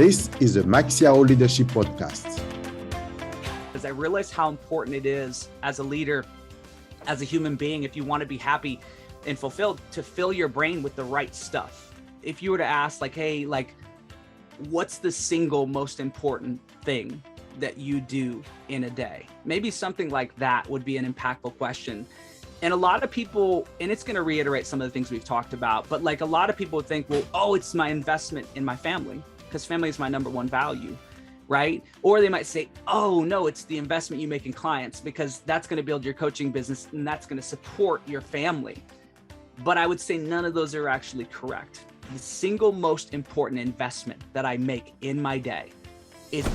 This is the Maxiao Leadership Podcast. Because I realized how important it is as a leader, as a human being, if you want to be happy and fulfilled, to fill your brain with the right stuff. If you were to ask hey, what's the single most important thing that you do in a day? Maybe something like that would be an impactful question. And a lot of people, and it's going to reiterate some of the things we've talked about, but a lot of people would think, well, it's my investment in my family, because family is my number one value, right? Or they might say, oh no, it's the investment you make in clients, because that's going to build your coaching business and that's going to support your family. But I would say none of those are actually correct. The single most important investment that I make in my day is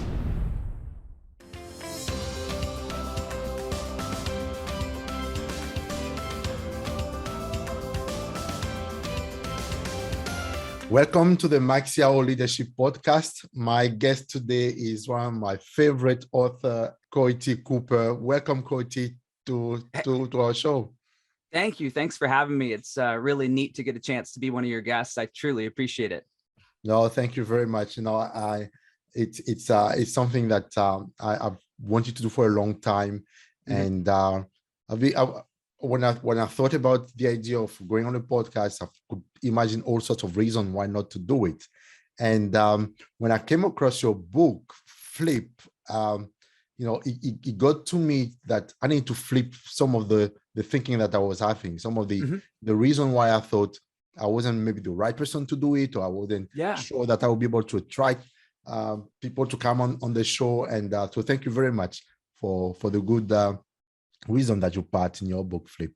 Welcome to the Maxiao Leadership Podcast. My guest today is one of my favorite author, Coyte Cooper. Welcome, Coyte, to our show. Thank you. Thanks for having me. It's really neat to get a chance to be one of your guests. I truly appreciate it. No, thank you very much. It's something that I've wanted to do for a long time, and when I thought about the idea of going on a podcast, I could imagine all sorts of reasons why not to do it. And when I came across your book, Flip, it got to me that I need to flip some of the thinking that I was having, some of the reason why I thought I wasn't maybe the right person to do it, or I wasn't sure that I would be able to attract people to come on the show. And so thank you very much for the good reason that you part in your book, Flip.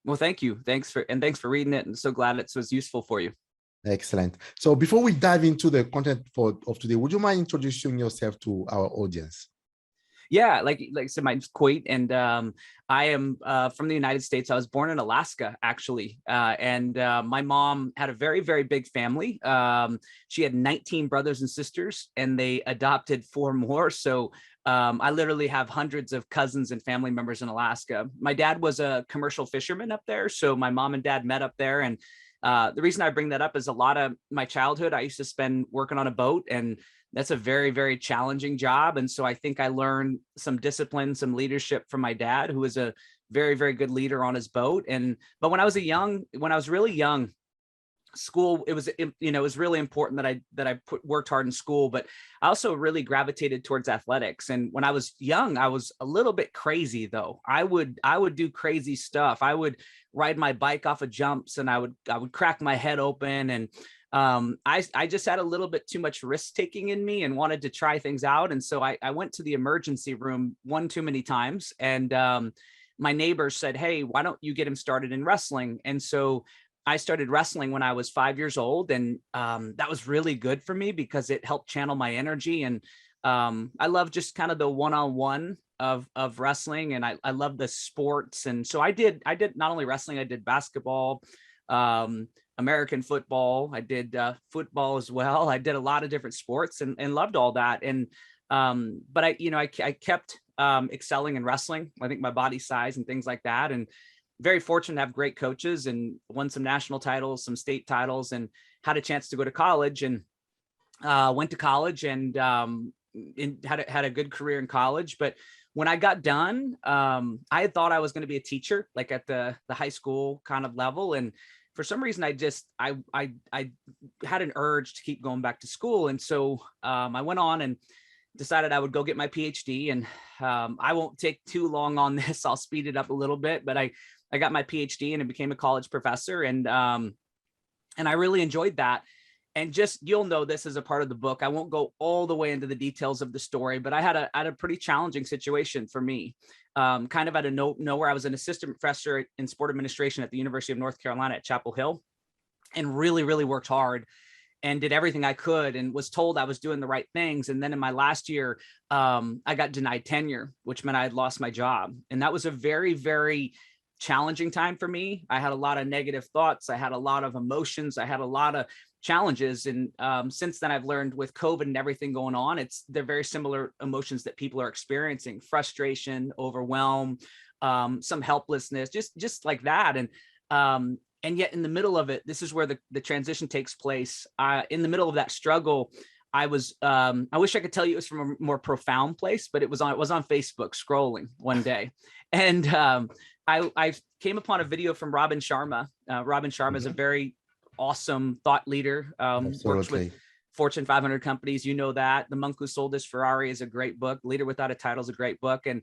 Well, thank you. Thanks for reading it. And so glad it was useful for you. Excellent. So before we dive into the content of today, would you mind introducing yourself to our audience? Yeah, like I said, my name's Coyte, and I am from the United States. I was born in Alaska, actually. And my mom had a very, very big family. She had 19 brothers and sisters, and they adopted 4 more. So I literally have hundreds of cousins and family members in Alaska. My dad was a commercial fisherman up there. So my mom and dad met up there. And the reason I bring that up is a lot of my childhood, I used to spend working on a boat, and that's a very, very challenging job. And so I think I learned some discipline, some leadership from my dad, who was a very, very good leader on his boat. But when I was really young, school, it was really important that I worked hard in school, but I also really gravitated towards athletics. And when I was young, I was a little bit crazy though. I would do crazy stuff. I would ride my bike off of jumps, and I would crack my head open. And I just had a little bit too much risk taking in me and wanted to try things out. And so I went to the emergency room one too many times. And my neighbors said, hey, why don't you get him started in wrestling? And so I started wrestling when I was 5 years old. And that was really good for me because it helped channel my energy. And I love just kind of the one-on-one of wrestling. And I love the sports. And so I did not only wrestling, I did basketball, American football. I did football as well. I did a lot of different sports and loved all that. And but I kept excelling in wrestling. I think my body size and things like that. And very fortunate to have great coaches, and won some national titles, some state titles, and had a chance to go to college, and went to college and had a good career in college. But when I got done, I had thought I was going to be a teacher, like at the high school kind of level. And for some reason, I had an urge to keep going back to school. And so I went on and decided I would go get my PhD. And I won't take too long on this. I'll speed it up a little bit, but I got my PhD and I became a college professor. And I really enjoyed that. And just, you'll know this as a part of the book. I won't go all the way into the details of the story, but I had a pretty challenging situation for me. Kind of out of nowhere, I was an assistant professor in sport administration at the University of North Carolina at Chapel Hill, and really, really worked hard and did everything I could, and was told I was doing the right things. And then in my last year, I got denied tenure, which meant I had lost my job. And that was a very, very challenging time for me. I had a lot of negative thoughts. I had a lot of emotions. I had a lot of challenges. And since then, I've learned with COVID and everything going on, they're very similar emotions that people are experiencing: frustration, overwhelm, some helplessness, just like that. And yet in the middle of it, this is where the transition takes place. In the middle of that struggle, I wish I could tell you it was from a more profound place, but it was on Facebook scrolling one day. And I came upon a video from Robin Sharma. Robin Sharma is a very awesome thought leader, works with Fortune 500 companies. You know that. The Monk Who Sold His Ferrari is a great book. Leader Without a Title is a great book. And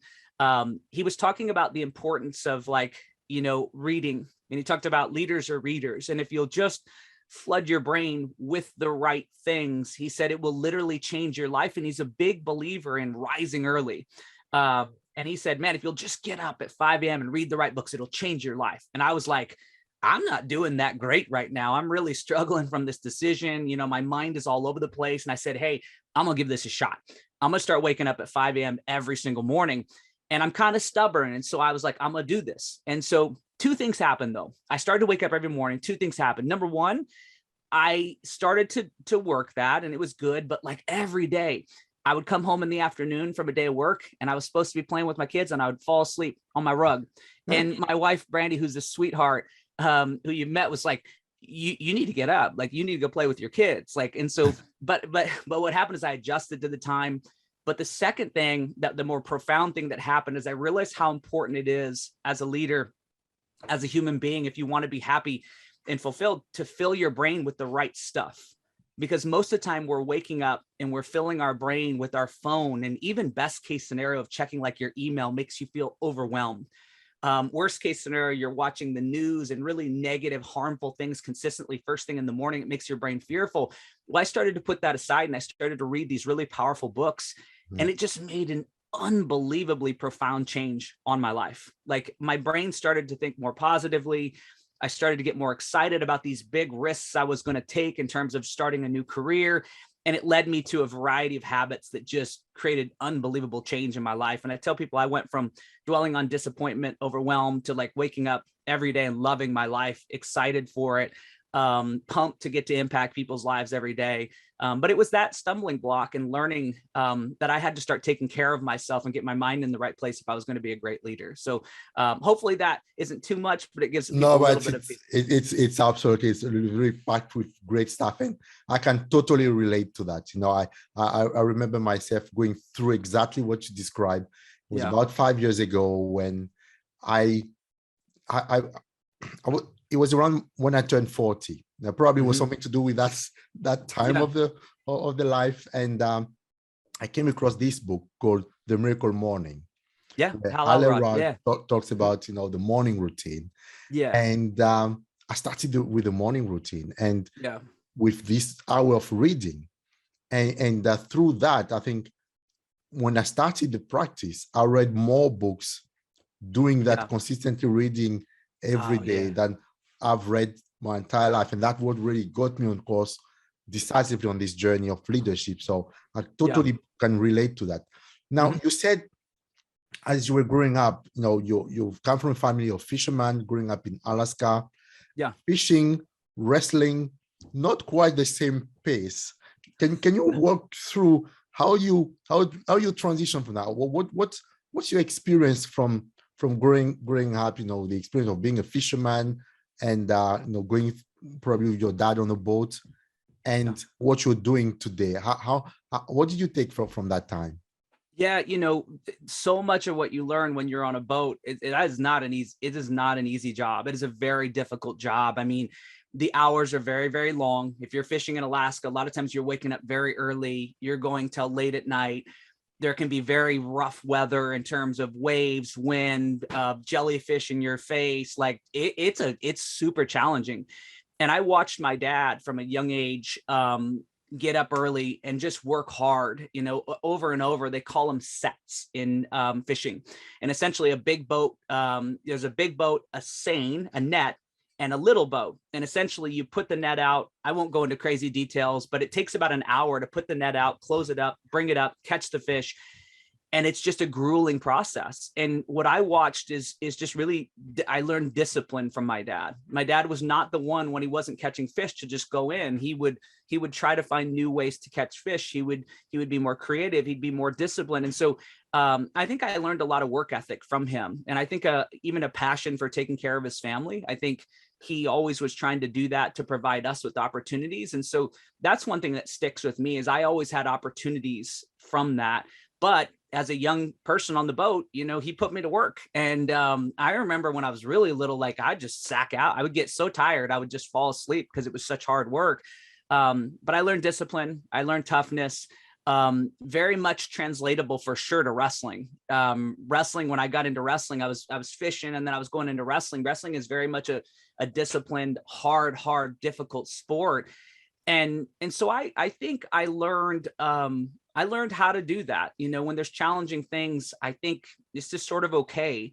he was talking about the importance of reading. And he talked about leaders are readers. And if you'll just flood your brain with the right things, he said it will literally change your life. And he's a big believer in rising early. And he said, man, if you'll just get up at 5 a.m. and read the right books, it'll change your life. And I was like, I'm not doing that great right now. I'm really struggling from this decision. My mind is all over the place. And I said, hey, I'm going to give this a shot. I'm going to start waking up at 5 a.m. every single morning. And I'm kind of stubborn. And so I was like, I'm going to do this. And so 2 things happened, though. I started to wake up every morning. 2 things happened. Number one, I started to work that, and it was good. But like every day, I would come home in the afternoon from a day of work, and I was supposed to be playing with my kids, and I would fall asleep on my rug. And my wife, Brandy, who's a sweetheart, who you met, was like, you need to get up. Like, you need to go play with your kids. Like, and so, but what happened is I adjusted to the time. But the second thing, that the more profound thing that happened, is I realized how important it is as a leader, as a human being, if you want to be happy and fulfilled, to fill your brain with the right stuff. Because most of the time we're waking up and we're filling our brain with our phone, and even best case scenario of checking like your email makes you feel overwhelmed. Worst case scenario, you're watching the news and really negative, harmful things consistently first thing in the morning. It makes your brain fearful. Well, I started to put that aside, and I started to read these really powerful books, and it just made an unbelievably profound change on my life. Like, my brain started to think more positively. I started to get more excited about these big risks I was going to take in terms of starting a new career. And it led me to a variety of habits that just created unbelievable change in my life. And I tell people I went from dwelling on disappointment, overwhelmed, to like waking up every day and loving my life, excited for it, pumped to get to impact people's lives every day. But it was that stumbling block and learning that I had to start taking care of myself and get my mind in the right place if I was going to be a great leader. So hopefully that isn't too much, but it gives people a little bit of it's absolutely, it's really packed with great stuff, and I can totally relate to that. I remember myself going through exactly what you described. It was about 5 years ago when it was around when I turned 40. That probably was something to do with that time of the life. And I came across this book called The Miracle Morning. Yeah. Talks about, the morning routine. Yeah. And I started with the morning routine, and with this hour of reading. And through that, I think when I started the practice, I read more books doing that, consistently reading every day than I've read my entire life. And that what really got me on course decisively on this journey of leadership. So I totally can relate to that. Now, you said as you were growing up, you've come from a family of fishermen growing up in Alaska. Fishing, wrestling, not quite the same pace. Can you walk through how you transition from that? What's your experience from growing up, the experience of being a fisherman and going probably with your dad on a boat, and what you're doing today? What did you take from that time? Yeah, so much of what you learn when you're on a boat, it is not an easy job. It is a very difficult job. I mean, the hours are very, very long. If you're fishing in Alaska, a lot of times you're waking up very early. You're going till late at night. There can be very rough weather in terms of waves, wind, jellyfish in your face. Like it's super challenging. And I watched my dad from a young age get up early and just work hard, over and over. They call them sets in fishing. And essentially a big boat, there's a big boat, a seine, a net, and a little boat. And essentially you put the net out. I won't go into crazy details, but it takes about an hour to put the net out, close it up, bring it up, catch the fish. And it's just a grueling process. And what I watched is just really, I learned discipline from my dad. My dad was not the one, when he wasn't catching fish, to just go in. He would try to find new ways to catch fish. He would be more creative. He'd be more disciplined. And so I think I learned a lot of work ethic from him. And I think even a passion for taking care of his family. I think he always was trying to do that to provide us with opportunities. And so that's one thing that sticks with me, is I always had opportunities from that. But as a young person on the boat, you know, he put me to work. And I remember when I was really little, like I'd just sack out. I would get so tired, I would just fall asleep because it was such hard work. But I learned discipline. I learned toughness. Very much translatable for sure to wrestling. Wrestling, when I got into wrestling, I was fishing, and then I was going into wrestling. Wrestling is very much a disciplined, hard, difficult sport. And so I think I learned how to do that. You know, when there's challenging things, I think it's just sort of okay.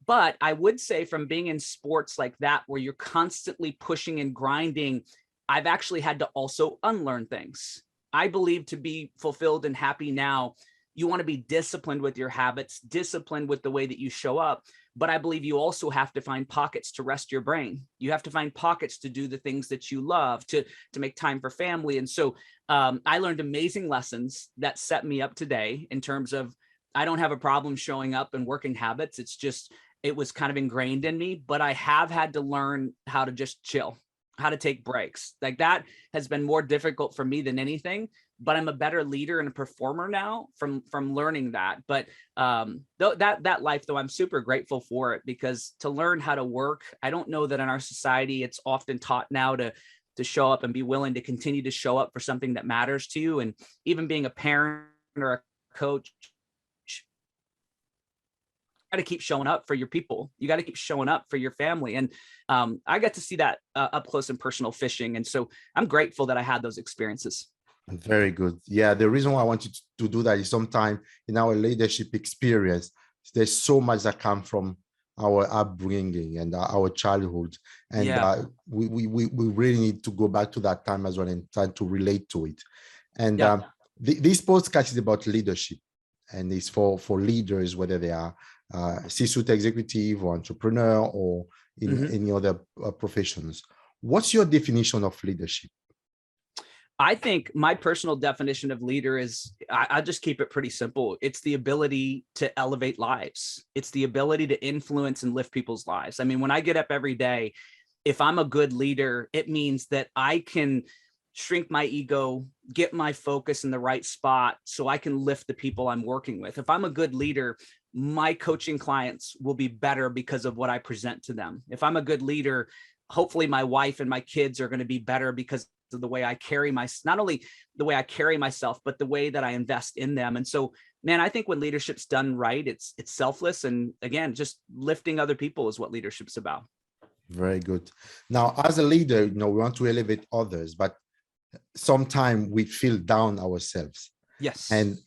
But I would say, from being in sports like that, where you're constantly pushing and grinding, I've actually had to also unlearn things. I believe to be fulfilled and happy now, you want to be disciplined with your habits, disciplined with the way that you show up. But I believe you also have to find pockets to rest your brain. You have to find pockets to do the things that you love, to make time for family. And so I learned amazing lessons that set me up today in terms of, I don't have a problem showing up and working habits. It's just, it was kind of ingrained in me, but I have had to learn how to just chill, how to take breaks. Like that has been more difficult for me than anything, but I'm a better leader and a performer now from learning that. But that life, though, I'm super grateful for it, because to learn how to work, I don't know that in our society, it's often taught now to show up and be willing to continue to show up for something that matters to you. And even being a parent or a coach, got to keep showing up for your people. You got to keep showing up for your family. And I got to see that up close and personal fishing. And so I'm grateful that I had those experiences. Very good. Yeah. The reason why I wanted to do that is, sometimes in our leadership experience, there's so much that comes from our upbringing and our childhood. And we really need to go back to that time as well and try to relate to it. And this podcast is about leadership, and it's for leaders, whether they are C-suite executive or entrepreneur or in any other professions. What's your definition of leadership? I think my personal definition of leader is, I'll just keep it pretty simple. It's the ability to elevate lives. It's the ability to influence and lift people's lives. I mean, when I get up every day, if I'm a good leader, it means that I can shrink my ego, get my focus in the right spot so I can lift the people I'm working with. If I'm a good leader, my coaching clients will be better because of what I present to them. If I'm a good leader, hopefully my wife and my kids are going to be better because of the way I carry not only the way I carry myself, but the way that I invest in them. And so, man, I think when leadership's done right, it's selfless. And again, just lifting other people is what leadership's about. Very good. Now, as a leader, we want to elevate others, but sometimes we feel down ourselves. Yes. And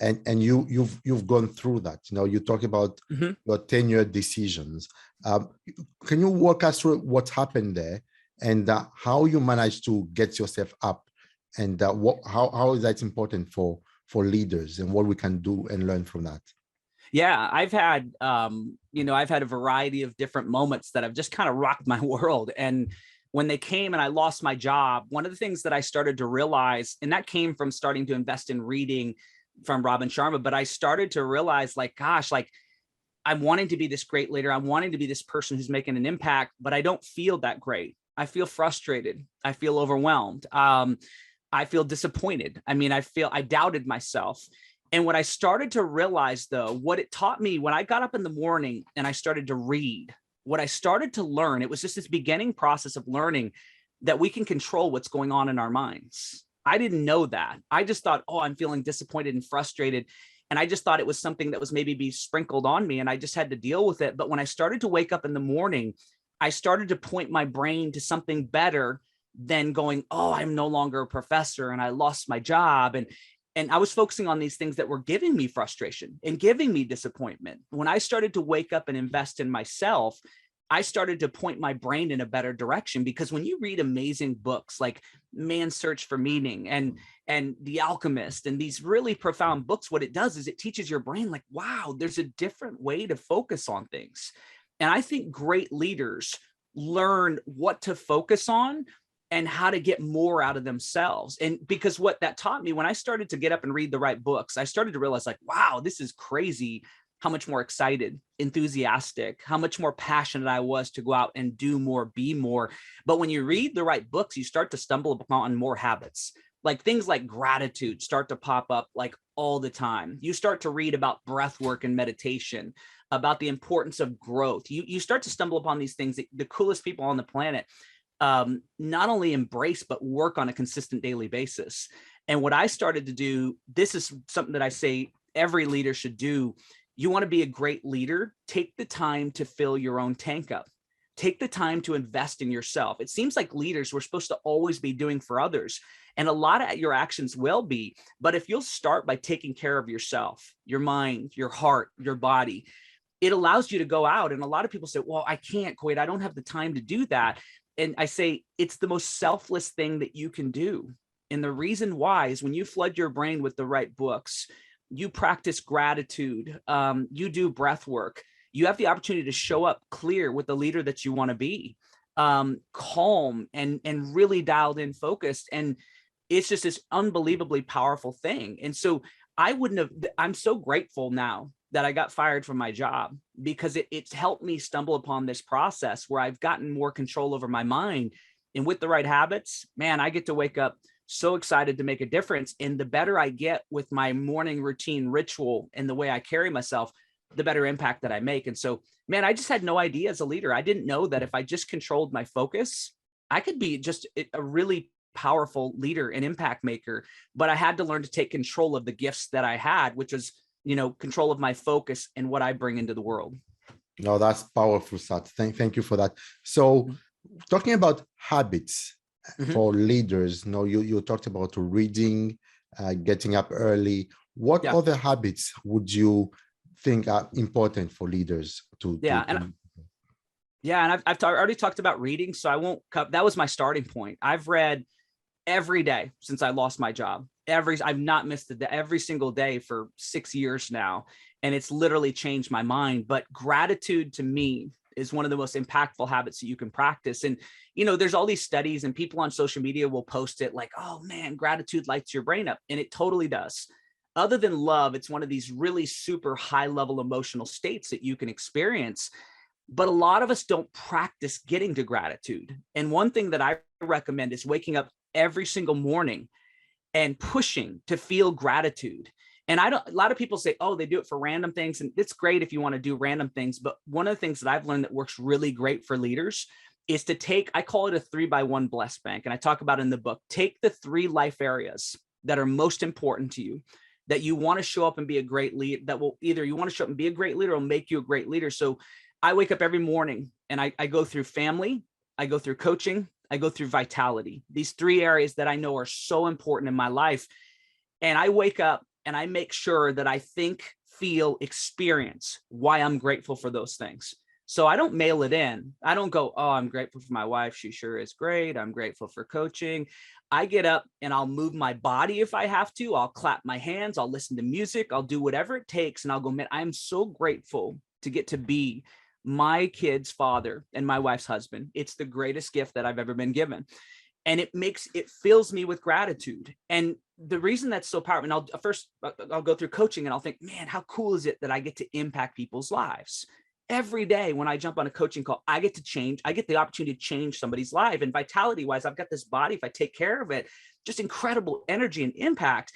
you've gone through that. You talk about your 10-year decisions. Can you walk us through what happened there, and how you managed to get yourself up, and how is that important for leaders, and what we can do and learn from that? Yeah, I've had a variety of different moments that have just kind of rocked my world. And when they came and I lost my job, one of the things that I started to realize, and that came from starting to invest in reading from Robin Sharma, but I started to realize, like, gosh, like, I'm wanting to be this great leader. I'm wanting to be this person who's making an impact, but I don't feel that great. I feel frustrated. I feel overwhelmed. I feel disappointed. I mean, I doubted myself. And what I started to realize, though, what it taught me when I got up in the morning and I started to read, what I started to learn, it was just this beginning process of learning that we can control what's going on in our minds. I didn't know that. I just thought, oh, I'm feeling disappointed and frustrated. And I just thought it was something that was maybe be sprinkled on me, and I just had to deal with it. But when I started to wake up in the morning, I started to point my brain to something better than going, oh, I'm no longer a professor and I lost my job. And I was focusing on these things that were giving me frustration and giving me disappointment. When I started to wake up and invest in myself, I started to point my brain in a better direction. Because when you read amazing books like Man's Search for Meaning and The Alchemist and these really profound books, what it does is it teaches your brain, like, wow, there's a different way to focus on things. And I think great leaders learn what to focus on and how to get more out of themselves. And because what that taught me, when I started to get up and read the right books, I started to realize, like, wow, this is crazy how much more excited, enthusiastic, how much more passionate I was to go out and do more, be more. But when you read the right books, you start to stumble upon more habits. Like things like gratitude start to pop up like all the time. You start to read about breath work and meditation, about the importance of growth. You start to stumble upon these things that the coolest people on the planet not only embrace, but work on a consistent daily basis. And what I started to do, this is something that I say every leader should do. You want to be a great leader, take the time to fill your own tank up. Take the time to invest in yourself. It seems like leaders, we're supposed to always be doing for others. And a lot of your actions will be, but if you'll start by taking care of yourself, your mind, your heart, your body, it allows you to go out. And a lot of people say, well, I can't, Coyte, I don't have the time to do that. And I say, it's the most selfless thing that you can do. And the reason why is when you flood your brain with the right books, you practice gratitude, you do breath work, you have the opportunity to show up clear with the leader that you want to be, calm and really dialed in, focused. And it's just this unbelievably powerful thing. And so I'm so grateful now that I got fired from my job, because it's helped me stumble upon this process where I've gotten more control over my mind. And with the right habits, man, I get to wake up so excited to make a difference. And the better I get with my morning routine ritual and the way I carry myself, the better impact that I make. And so, man, I just had no idea as a leader. I didn't know that if I just controlled my focus, I could be just a really powerful leader and impact maker. But I had to learn to take control of the gifts that I had, which was, control of my focus and what I bring into the world. No, that's powerful, Sat. Thank you for that. So talking about habits, for leaders, you talked about reading, getting up early. What other habits would you think are important for leaders to? And I've already talked about reading, so I won't cut. That was my starting point. I've read every day since I lost my job. I've not missed every single day for 6 years now, and it's literally changed my mind. But gratitude to me is one of the most impactful habits that you can practice. And, there's all these studies and people on social media will post it like, oh man, gratitude lights your brain up. And it totally does. Other than love, it's one of these really super high level emotional states that you can experience. But a lot of us don't practice getting to gratitude. And one thing that I recommend is waking up every single morning and pushing to feel gratitude. And a lot of people say, oh, they do it for random things. And it's great if you want to do random things. But one of the things that I've learned that works really great for leaders is to I call it a 3x1 blessed bank. And I talk about in the book, take the 3 life areas that are most important to you, that you want to show up and be a great leader, that will either you want to show up and be a great leader or make you a great leader. So I wake up every morning and I go through family, I go through coaching, I go through vitality. These 3 areas that I know are so important in my life. And I wake up and I make sure that I think, feel, experience why I'm grateful for those things. So I don't mail it in. I don't go, oh, I'm grateful for my wife. She sure is great. I'm grateful for coaching. I get up and I'll move my body if I have to. I'll clap my hands. I'll listen to music. I'll do whatever it takes. And I'll go, man, I'm so grateful to get to be my kid's father and my wife's husband. It's the greatest gift that I've ever been given. And it fills me with gratitude. And the reason that's so powerful, and I'll go through coaching and I'll think, man, how cool is it that I get to impact people's lives? Every day when I jump on a coaching call, I get the opportunity to change somebody's life. And vitality wise, I've got this body, if I take care of it, just incredible energy and impact.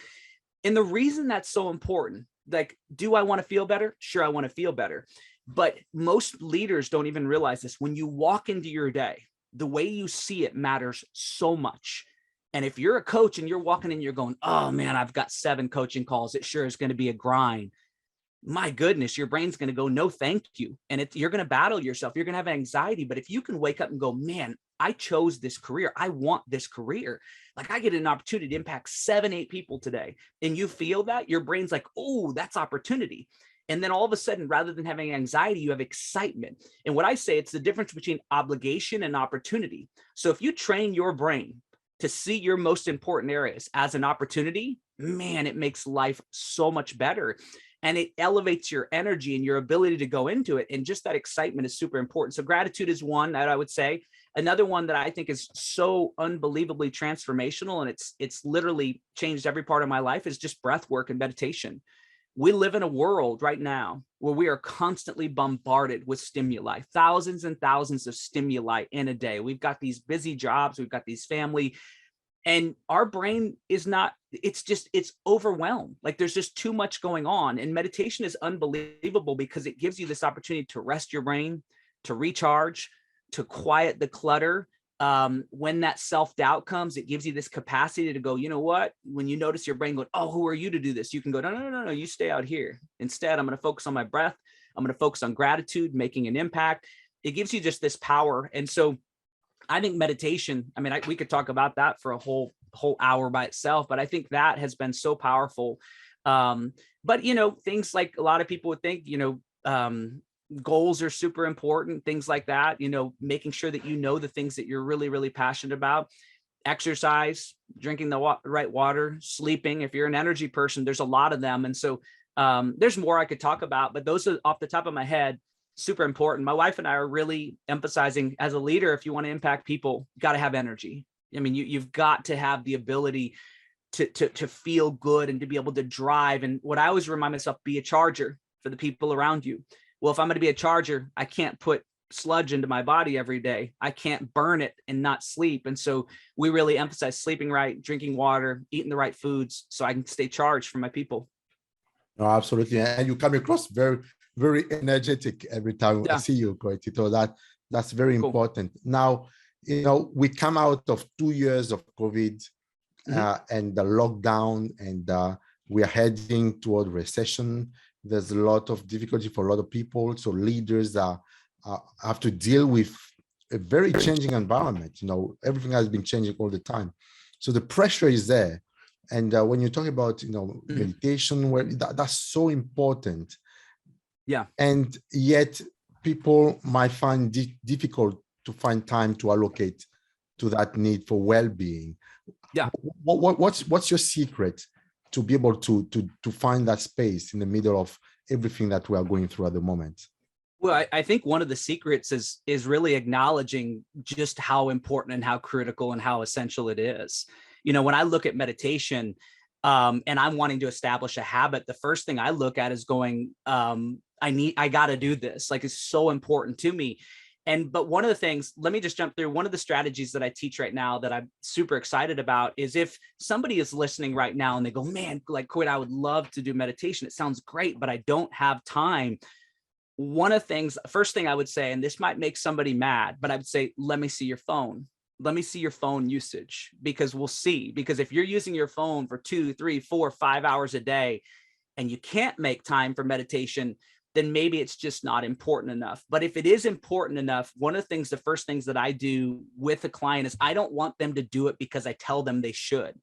And the reason that's so important, like, do I want to feel better? Sure, I want to feel better. But most leaders don't even realize this. When you walk into your day, the way you see it matters so much. And if you're a coach and you're walking in, you're going, oh man, I've got 7 coaching calls. It sure is going to be a grind. My goodness, your brain's going to go, no, thank you. And you're going to battle yourself. You're going to have anxiety. But if you can wake up and go, man, I chose this career. I want this career. Like, I get an opportunity to impact 7, 8 people today. And you feel that, your brain's like, oh, that's opportunity. And then all of a sudden, rather than having anxiety, you have excitement. And what I say, it's the difference between obligation and opportunity. So if you train your brain to see your most important areas as an opportunity, man, it makes life so much better. And it elevates your energy and your ability to go into it. And just that excitement is super important. So gratitude is one that I would say. Another one that I think is so unbelievably transformational, and it's literally changed every part of my life, is just breath work and meditation. We live in a world right now where we are constantly bombarded with stimuli, thousands and thousands of stimuli in a day. We've got these busy jobs, we've got these family, and our brain is not, it's overwhelmed. Like there's just too much going on. And meditation is unbelievable because it gives you this opportunity to rest your brain, to recharge, to quiet the clutter. When that self-doubt comes, it gives you this capacity to go, you know what, when you notice your brain going, oh, who are you to do this? You can go, no, you stay out here. Instead, I'm going to focus on my breath. I'm going to focus on gratitude, making an impact. It gives you just this power. And so I think meditation, I mean, we could talk about that for a whole hour by itself, but I think that has been so powerful. But, you know, things like a lot of people would think, you know, goals are super important, things like that, you know, making sure that you know the things that you're really, really passionate about. Exercise, drinking the right water, sleeping. If you're an energy person, there's a lot of them. And so there's more I could talk about, but those are off the top of my head, super important. My wife and I are really emphasizing, as a leader, if you want to impact people, you got to have energy. I mean, you've got to have the ability to feel good and to be able to drive. And what I always remind myself, be a charger for the people around you. Well, if I'm going to be a charger, I can't put sludge into my body every day. I can't burn it and not sleep. And so we really emphasize sleeping right, drinking water, eating the right foods so I can stay charged for my people. No, absolutely. And you come across very, very energetic every time I see you, Coyte. So that's very important. Now, you know, we come out of 2 years of COVID and the lockdown, and we are heading toward recession. There's a lot of difficulty for a lot of people. So leaders have to deal with a very changing environment. You know, everything has been changing all the time. So the pressure is there. And when you talk about, you know, meditation, where that's so important. Yeah. And yet people might find it difficult to find time to allocate to that need for well-being. Yeah. What's your secret to be able to find that space in the middle of everything that we are going through at the moment? Well, I think one of the secrets is really acknowledging just how important and how critical and how essential it is. You know, when I look at meditation and I'm wanting to establish a habit, the first thing I look at is going, I got to do this. Like, it's so important to me. But one of the things, let me just jump through. One of the strategies that I teach right now that I'm super excited about is if somebody is listening right now and they go, man, like, Coyte, I would love to do meditation. It sounds great, but I don't have time. One of the things, first thing I would say, and this might make somebody mad, but I would say, let me see your phone. Let me see your phone usage, because we'll see. Because if you're using your phone for 2, 3, 4, 5 hours a day and you can't make time for meditation, then maybe it's just not important enough. But if it is important enough, one of the things, the first things that I do with a client is I don't want them to do it because I tell them they should.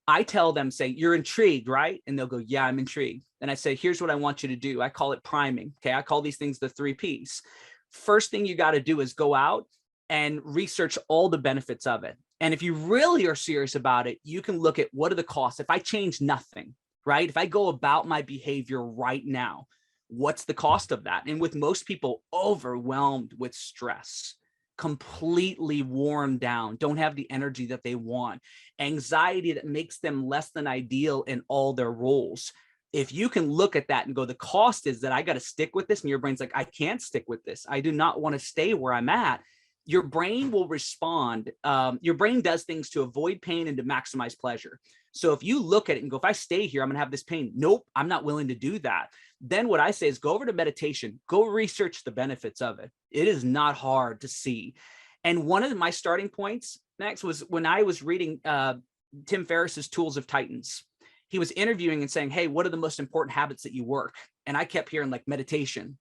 I tell them, say, you're intrigued, right? And they'll go, yeah, I'm intrigued. And I say, here's what I want you to do. I call it priming. Okay. I call these things the 3 Ps. First thing you got to do is go out and research all the benefits of it. And if you really are serious about it, you can look at what are the costs. If I change nothing, right? If I go about my behavior right now, what's the cost of that? And with most people, overwhelmed with stress, completely worn down, don't have the energy that they want, anxiety that makes them less than ideal in all their roles. If you can look at that and go, the cost is that I got to stick with this. And your brain's like, I can't stick with this. I do not want to stay where I'm at. Your brain will respond. Your brain does things to avoid pain and to maximize pleasure. So if you look at it and go, if I stay here, I'm going to have this pain. Nope, I'm not willing to do that. Then what I say is go over to meditation, go research the benefits of it. It is not hard to see. And one of my starting points next was when I was reading Tim Ferriss's Tools of Titans. He was interviewing and saying, hey, what are the most important habits that you work? And I kept hearing like meditation,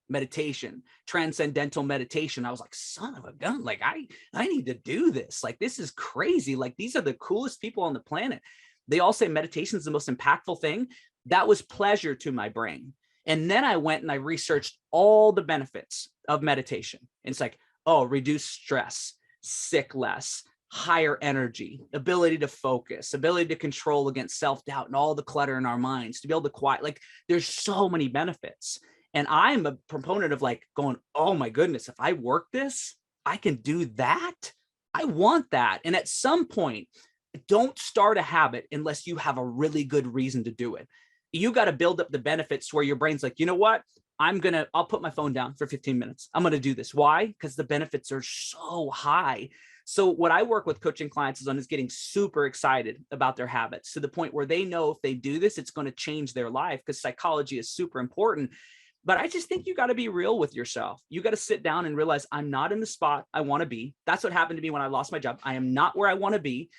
transcendental meditation. I was like, son of a gun, like I need to do this. Like, this is crazy. Like, these are the coolest people on the planet. They all say meditation is the most impactful thing. That was pleasure to my brain. And then I went and I researched all the benefits of meditation. And it's like, oh, reduce stress, sick less, higher energy, ability to focus, ability to control against self-doubt and all the clutter in our minds, to be able to quiet. Like, there's so many benefits. And I'm a proponent of like going, oh my goodness, if I work this, I can do that. I want that. And at some point, don't start a habit unless you have a really good reason to do it. You got to build up the benefits where your brain's like, you know what? I'll put my phone down for 15 minutes. I'm going to do this. Why? Because the benefits are so high. So what I work with coaching clients is getting super excited about their habits to the point where they know if they do this, it's going to change their life, because psychology is super important. But I just think you got to be real with yourself. You got to sit down and realize, I'm not in the spot I want to be. That's what happened to me when I lost my job. I am not where I want to be.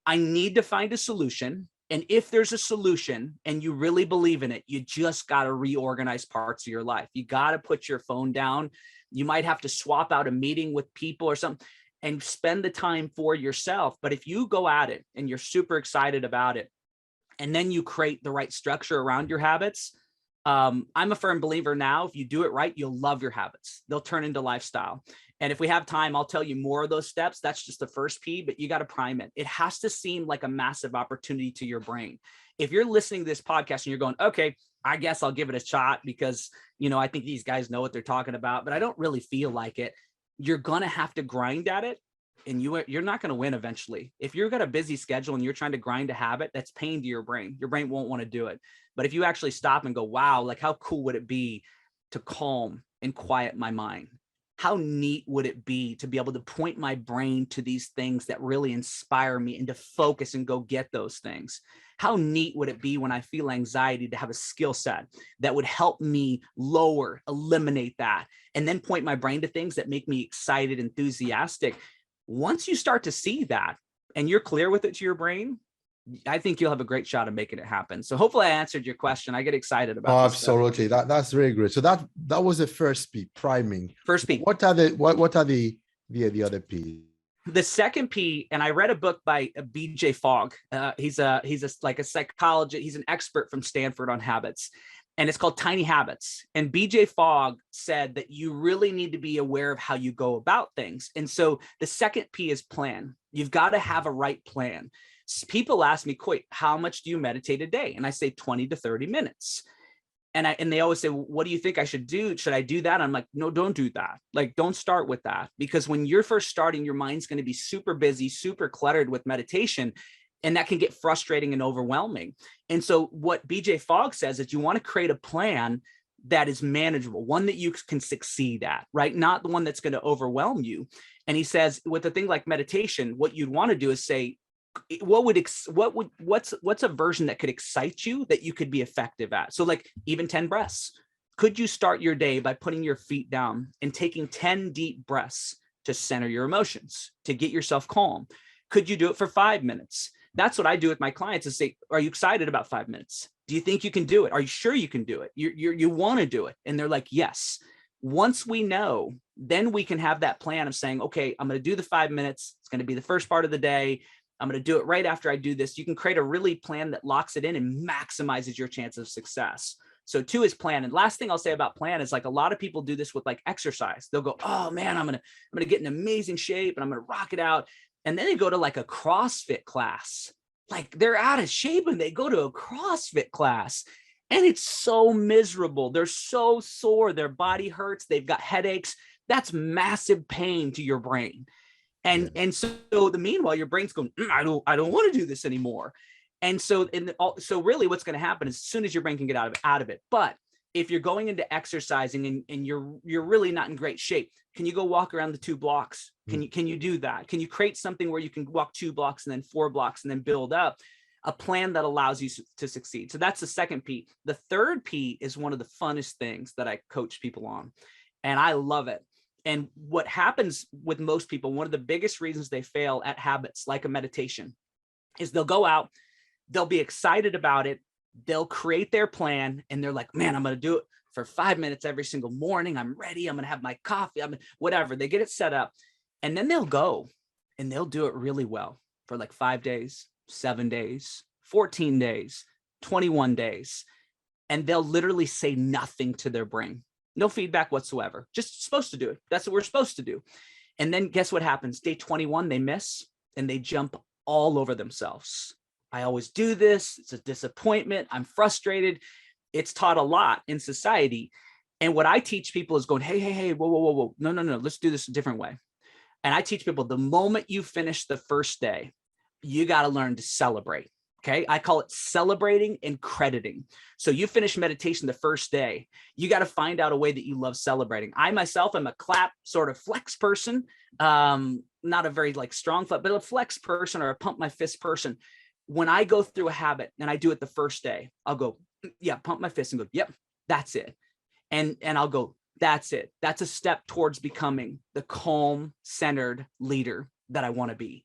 I need to find a solution. And if there's a solution and you really believe in it, you just got to reorganize parts of your life. You got to put your phone down. You might have to swap out a meeting with people or something and spend the time for yourself. But if you go at it and you're super excited about it, and then you create the right structure around your habits, I'm a firm believer now, if you do it right, you'll love your habits. They'll turn into lifestyle. And if we have time, I'll tell you more of those steps. That's just the first P, but you got to prime it. It has to seem like a massive opportunity to your brain. If you're listening to this podcast and you're going, okay, I guess I'll give it a shot because, I think these guys know what they're talking about, but I don't really feel like it. You're going to have to grind at it, and you're not going to win eventually. If you've got a busy schedule and you're trying to grind a habit, that's pain to your brain won't want to do it. But if you actually stop and go, wow, like how cool would it be to calm and quiet my mind? How neat would it be to be able to point my brain to these things that really inspire me and to focus and go get those things? How neat would it be when I feel anxiety to have a skill set that would help me eliminate that, and then point my brain to things that make me excited, enthusiastic? Once you start to see that and you're clear with it to your brain, I think you'll have a great shot of making it happen. So hopefully I answered your question. I get excited about this. Absolutely. That's really great. So that was the first P, priming. First P. What are the other P? The second P, and I read a book by BJ Fogg. He's a psychologist. He's an expert from Stanford on habits, and it's called Tiny Habits. And BJ Fogg said that you really need to be aware of how you go about things. And so the second P is plan. You've got to have a right plan. People ask me, Coyte, how much do you meditate a day? And I say 20 to 30 minutes. And they always say, well, what do you think I should do? Should I do that? I'm like, no, don't do that. Like, don't start with that, because when you're first starting, your mind's going to be super busy, super cluttered with meditation, and that can get frustrating and overwhelming. And so what BJ Fogg says is you want to create a plan that is manageable, one that you can succeed at, right? Not the one that's going to overwhelm you. And he says with a thing like meditation, what you'd want to do is say, what's a version that could excite you that you could be effective at? So like even 10 breaths. Could you start your day by putting your feet down and taking 10 deep breaths to center your emotions, to get yourself calm? Could you do it for 5 minutes? That's what I do with my clients, is say, are you excited about 5 minutes? Do you think you can do it? Are you sure you can do it? You want to do it? And they're like, yes. Once we know, then we can have that plan of saying, okay, I'm going to do the 5 minutes. It's going to be the first part of the day. I'm going to do it right after I do this. You can create a really plan that locks it in and maximizes your chance of success. So 2 is plan. And last thing I'll say about plan is, like, a lot of people do this with like exercise. They'll go, oh man, I'm going to get in amazing shape and I'm going to rock it out. And then they go to like a CrossFit class. Like, they're out of shape and they go to a CrossFit class and it's so miserable. They're so sore. Their body hurts. They've got headaches. That's massive pain to your brain. And so meanwhile, your brain's going, I don't want to do this anymore. And so really what's going to happen is, as soon as your brain can get out of it. But if you're going into exercising and you're really not in great shape, can you go walk around the 2 blocks? Can you do that? Can you create something where you can walk 2 blocks and then 4 blocks and then build up a plan that allows you to succeed? So that's the second P. The third P is one of the funnest things that I coach people on, and I love it. And what happens with most people, one of the biggest reasons they fail at habits like a meditation, is they'll go out, they'll be excited about it, they'll create their plan, and they're like, man, I'm going to do it for 5 minutes every single morning. I'm ready. I'm going to have my coffee. Whatever. They get it set up, and then they'll go and they'll do it really well for like 5 days, 7 days, 14 days, 21 days. And they'll literally say nothing to their brain. No feedback whatsoever. Just supposed to do it. That's what we're supposed to do. And then guess what happens? Day 21, they miss and they jump all over themselves. I always do this. It's a disappointment. I'm frustrated. It's taught a lot in society. And what I teach people is going, hey, whoa. No. Let's do this a different way. And I teach people, the moment you finish the first day, you got to learn to celebrate. Okay. I call it celebrating and crediting. So you finish meditation the first day, you got to find out a way that you love celebrating. I myself am a clap sort of flex person. Not a very like strong flex, but a flex person or a pump my fist person. When I go through a habit and I do it the first day, I'll go, yeah, pump my fist and go, yep, that's it. And I'll go, that's it. That's a step towards becoming the calm, centered leader that I want to be.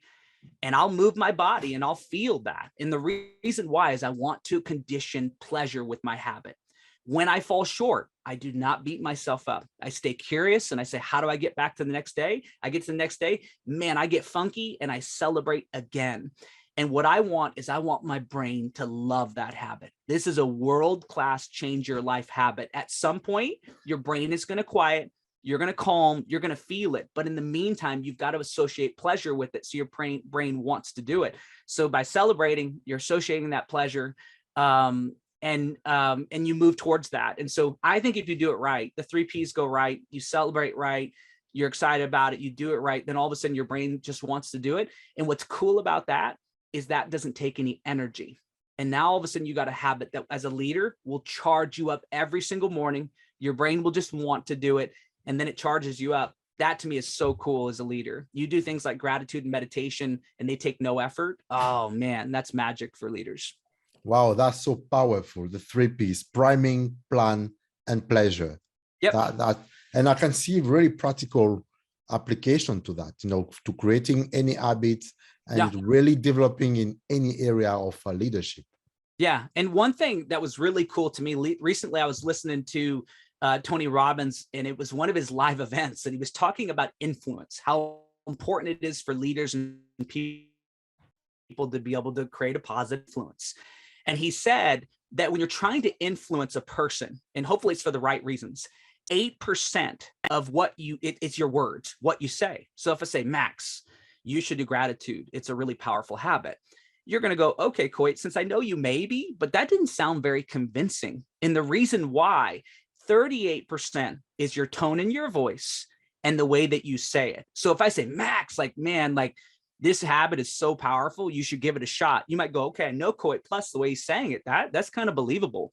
And I'll move my body and I'll feel that. And the reason why is I want to condition pleasure with my habit. When I fall short, I do not beat myself up. I stay curious and I say, how do I get back to the next day? I get to the next day, man, I get funky and I celebrate again. And what I want is I want my brain to love that habit. This is a world-class change your life habit. At some point, your brain is going to quiet. You're going to calm, you're going to feel it. But in the meantime, you've got to associate pleasure with it. So your brain wants to do it. So by celebrating, you're associating that pleasure and you move towards that. And so I think if you do it right, the 3 Ps go right, you celebrate right, you're excited about it, you do it right, then all of a sudden your brain just wants to do it. And what's cool about that is that doesn't take any energy. And now all of a sudden you got a habit that as a leader will charge you up every single morning. Your brain will just want to do it. And then it charges you up. That to me is so cool as a leader. You do things like gratitude and meditation and they take no effort. Oh man, that's magic for leaders. Wow, that's so powerful. The 3 Ps, priming, plan, and pleasure. Yep. And I can see really practical application to that, to creating any habits and really developing in any area of leadership. Yeah. And one thing that was really cool to me recently, I was listening to Tony Robbins, and it was one of his live events, and he was talking about influence, how important it is for leaders and people to be able to create a positive influence. And he said that when you're trying to influence a person, and hopefully it's for the right reasons, 8% of what it's your words, what you say. So if I say, Max, you should do gratitude, it's a really powerful habit. You're going to go, okay, Coyte, since I know you maybe, but that didn't sound very convincing. And the reason why 38% is your tone in your voice and the way that you say it. So if I say, Max, like, man, like this habit is so powerful, you should give it a shot. You might go, okay, I know Coyte, plus the way he's saying it, that's kind of believable.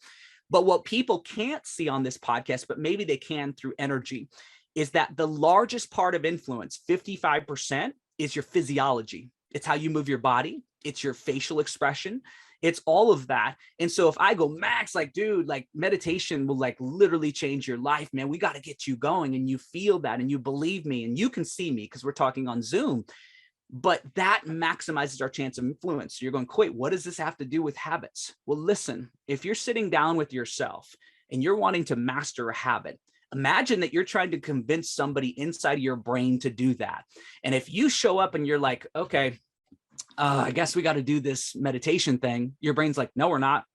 But what people can't see on this podcast, but maybe they can through energy, is that the largest part of influence, 55%, is your physiology. It's how you move your body. It's your facial expression. It's all of that. And so if I go, Max, like, dude, like meditation will like literally change your life, man. We got to get you going. And you feel that and you believe me and you can see me because we're talking on Zoom. But that maximizes our chance of influence. So you're going, Coyte, what does this have to do with habits? Well, listen, if you're sitting down with yourself and you're wanting to master a habit, imagine that you're trying to convince somebody inside of your brain to do that. And if you show up and you're like, okay, I guess we got to do this meditation thing. Your brain's like, no, we're not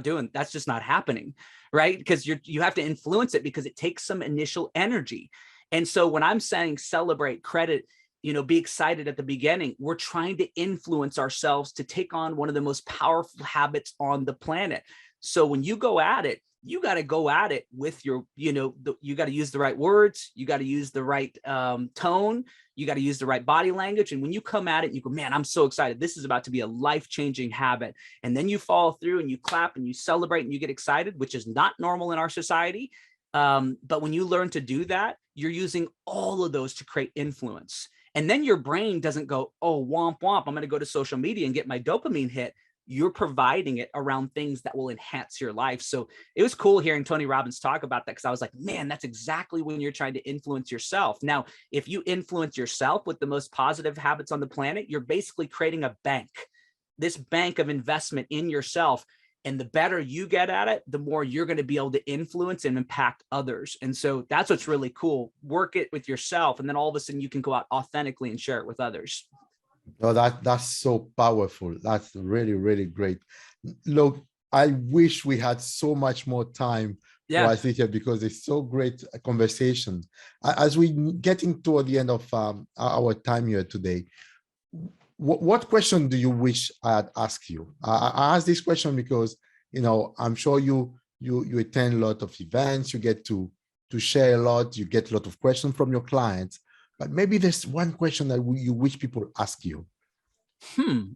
doing, that's just not happening. Right. Because you have to influence it because it takes some initial energy. And so when I'm saying celebrate, credit, be excited at the beginning, we're trying to influence ourselves to take on one of the most powerful habits on the planet. So when you go at it, you got to go at it with your, you got to use the right words. You got to use the right tone. You got to use the right body language. And when you come at it, you go, man, I'm so excited. This is about to be a life-changing habit. And then you follow through and you clap and you celebrate and you get excited, which is not normal in our society. But when you learn to do that, you're using all of those to create influence. And then your brain doesn't go, oh, womp, womp, I'm going to go to social media and get my dopamine hit. You're providing it around things that will enhance your life. So it was cool hearing Tony Robbins talk about that because I was like, man, that's exactly when you're trying to influence yourself. Now, if you influence yourself with the most positive habits on the planet, you're basically creating a bank, this bank of investment in yourself. And the better you get at it, the more you're going to be able to influence and impact others. And so that's what's really cool. Work it with yourself. And then all of a sudden you can go out authentically and share it with others. No, that's so powerful. That's really, really great. Look, I wish we had so much more time for us here because it's so great a conversation. As we getting toward the end of our time here today, what question do you wish I had asked you? I asked this question because I'm sure you attend a lot of events, you get to share a lot, you get a lot of questions from your clients. But maybe there's one question that you wish people ask you.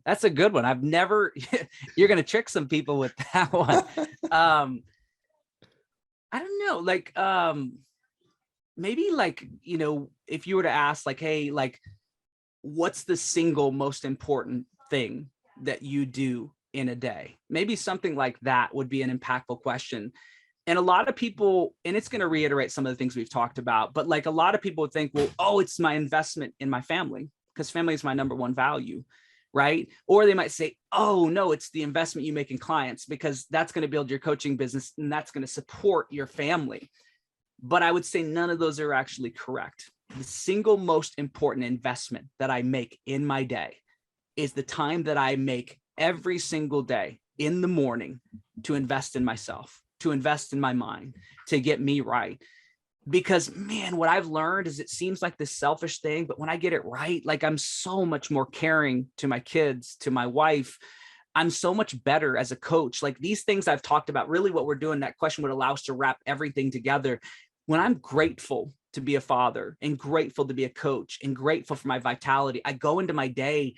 That's a good one. I've never, you're going to trick some people with that one. I don't know, like, maybe like, you know, if you were to ask like, hey, like, what's the single most important thing that you do in a day? Maybe something like that would be an impactful question. And a lot of people, and it's going to reiterate some of the things we've talked about, but like a lot of people would think, well, oh, it's my investment in my family because family is my number one value, right? Or they might say, oh, no, it's the investment you make in clients because that's going to build your coaching business and that's going to support your family. But I would say none of those are actually correct. The single most important investment that I make in my day is the time that I make every single day in the morning to invest in myself, to invest in my mind, to get me right. Because man, what I've learned is it seems like this selfish thing, but when I get it right, like I'm so much more caring to my kids, to my wife. I'm so much better as a coach. Like these things I've talked about, really what we're doing, that question would allow us to wrap everything together. When I'm grateful to be a father and grateful to be a coach and grateful for my vitality, I go into my day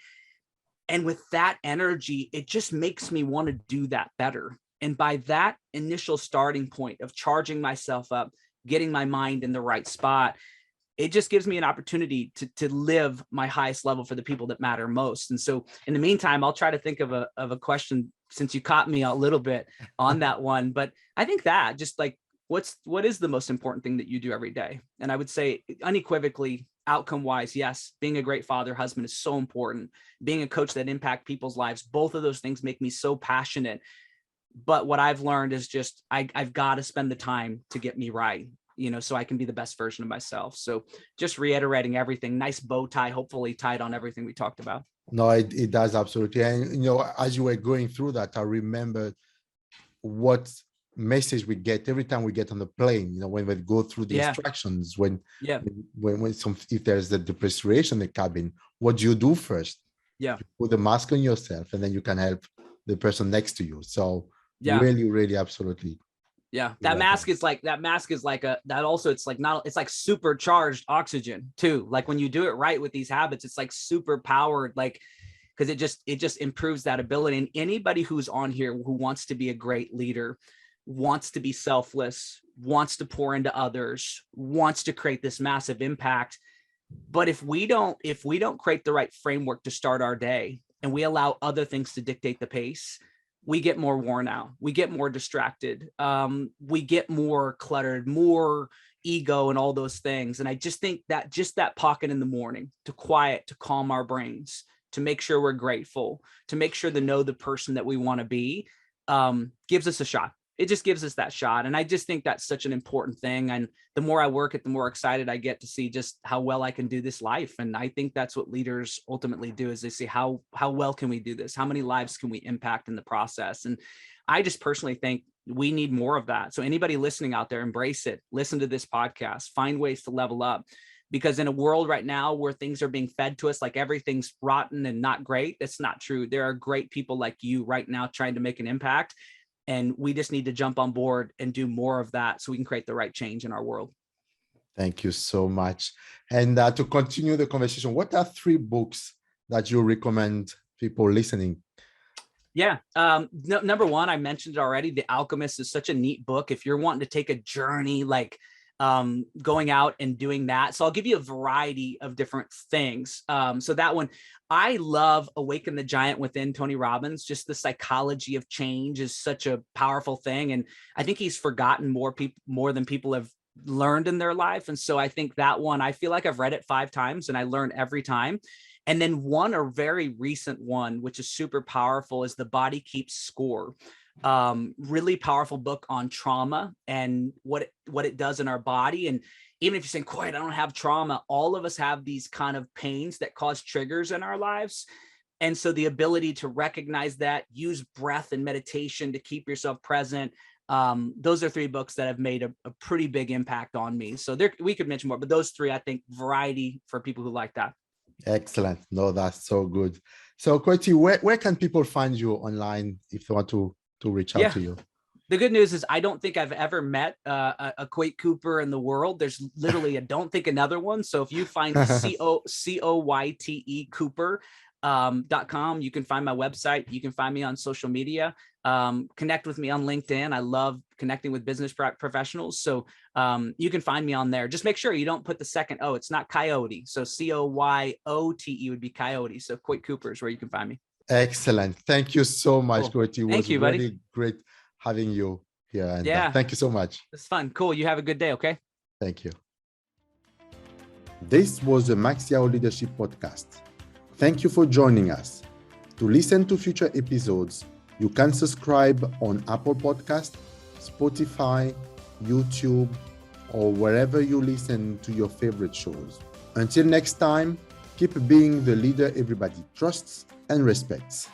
and with that energy, it just makes me want to do that better. And by that initial starting point of charging myself up, getting my mind in the right spot, it just gives me an opportunity to live my highest level for the people that matter most. And so in the meantime, I'll try to think of a question since you caught me a little bit on that one. But I think that just like, what is the most important thing that you do every day? And I would say unequivocally, outcome wise, yes, being a great father, husband is so important. Being a coach that impact people's lives, both of those things make me so passionate. But what I've learned is just, I've got to spend the time to get me right, you know, so I can be the best version of myself. So just reiterating everything, nice bow tie, hopefully tied on everything we talked about. No, it does absolutely. And, you know, as you were going through that, I remember what message we get every time we get on the plane, you know, when we go through the instructions, when if there's the depressurization in the cabin, what do you do first? You put the mask on yourself and then you can help the person next to you. So really, really, absolutely. That mask is like it's like supercharged oxygen too. Like when you do it right with these habits, it's like super powered, like, because it just improves that ability. And anybody who's on here who wants to be a great leader, wants to be selfless, wants to pour into others, wants to create this massive impact. But if we don't create the right framework to start our day and we allow other things to dictate the pace, we get more worn out, we get more distracted, we get more cluttered, more ego and all those things. And I just think that just that pocket in the morning to quiet, to calm our brains, to make sure we're grateful, to make sure to know the person that we want to be, gives us a shot. It just gives us that shot. And I just think that's such an important thing. And the more I work it, the more excited I get to see just how well I can do this life. And I think that's what leaders ultimately do, is they see how well can we do this? How many lives can we impact in the process? And I just personally think we need more of that. So anybody listening out there, embrace it, listen to this podcast, find ways to level up. Because in a world right now where things are being fed to us like everything's rotten and not great, that's not true. There are great people like you right now trying to make an impact. And we just need to jump on board and do more of that so we can create the right change in our world. Thank you so much. And to continue the conversation, what are 3 books that you recommend people listening? Number one, I mentioned it already. The Alchemist is such a neat book. If you're wanting to take a journey, like going out and doing that. So I'll give you a variety of different things. So that one, I love Awaken the Giant Within, Tony Robbins. Just the psychology of change is such a powerful thing. And I think he's forgotten more than people have learned in their life. And so I think that one, I feel like I've read it 5 times and I learn every time. And then a very recent one, which is super powerful, is The Body Keeps Score. Really powerful book on trauma and what it does in our body. And even if you're saying, Coyte, I don't have trauma, all of us have these kind of pains that cause triggers in our lives. And so the ability to recognize that, use breath and meditation to keep yourself present. Those are 3 books that have made a pretty big impact on me. So we could mention more, but those 3, I think, variety for people who like that. Excellent. No, that's so good. So Coyte, where can people find you online if they want to reach out to you? The good news is I don't think I've ever met a Coyte Cooper in the world. There's literally, I don't think, another one. So if you find Coyte Cooper You can find my website. You can find me on social media. Connect with me on LinkedIn. I love connecting with business professionals. So you can find me on there. Just make sure you don't put the second O. It's not Coyote. So Coyote would be Coyote. So Coyte Cooper is where you can find me. Excellent. Thank you so much, Cool. Coyte. It Thank was you, buddy. really great having you here. And yeah, thank you so much. It's fun. Cool. You have a good day. Okay. Thank you. This was the Maxiao Leadership Podcast. Thank you for joining us. To listen to future episodes, you can subscribe on Apple Podcast, Spotify, YouTube, or wherever you listen to your favorite shows. Until next time, keep being the leader everybody trusts and respects.